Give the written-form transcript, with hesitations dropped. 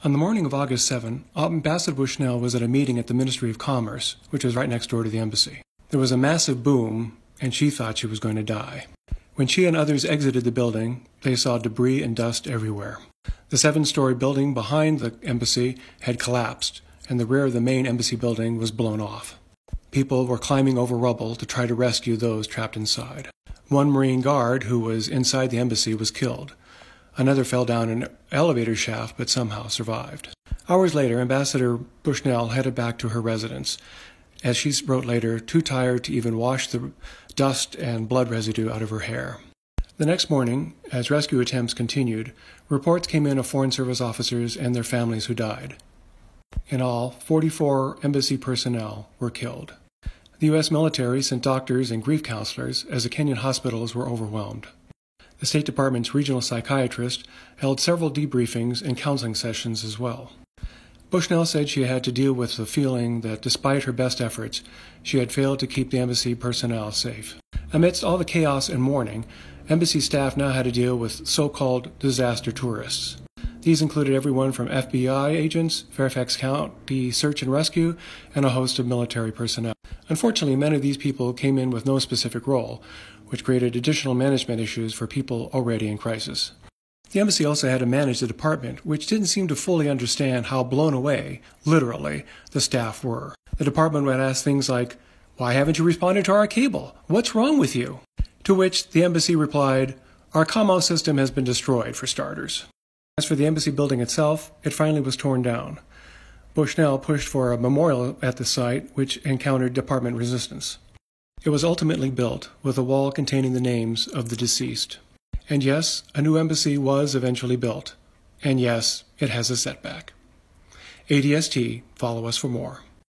On the morning of August 7, Ambassador Bushnell was at a meeting at the Ministry of Commerce, which was right next door to the embassy. There was a massive boom, and she thought she was going to die. When she and others exited the building, they saw debris and dust everywhere. The 7-story building behind the embassy had collapsed, and the rear of the main embassy building was blown off. People were climbing over rubble to try to rescue those trapped inside. One Marine guard who was inside the embassy was killed. Another fell down an elevator shaft but somehow survived. Hours later, Ambassador Bushnell headed back to her residence. As she wrote later, too tired to even wash the dust and blood residue out of her hair. The next morning, as rescue attempts continued, reports came in of Foreign Service officers and their families who died. In all, 44 embassy personnel were killed. The U.S. military sent doctors and grief counselors as the Kenyan hospitals were overwhelmed. The State Department's regional psychiatrist held several debriefings and counseling sessions as well. Bushnell said she had to deal with the feeling that despite her best efforts, she had failed to keep the embassy personnel safe. Amidst all the chaos and mourning, embassy staff now had to deal with so-called disaster tourists. These included everyone from FBI agents, Fairfax County Search and Rescue, and a host of military personnel. Unfortunately, many of these people came in with no specific role, which created additional management issues for people already in crisis. The embassy also had to manage the department, which didn't seem to fully understand how blown away, literally, the staff were. The department would ask things like, "Why haven't you responded to our cable? What's wrong with you?" To which the embassy replied, "Our comm system has been destroyed, for starters." As for the embassy building itself, it finally was torn down. Bushnell pushed for a memorial at the site, which encountered department resistance. It was ultimately built with a wall containing the names of the deceased. And yes, a new embassy was eventually built. And yes, it has a setback. ADST, follow us for more.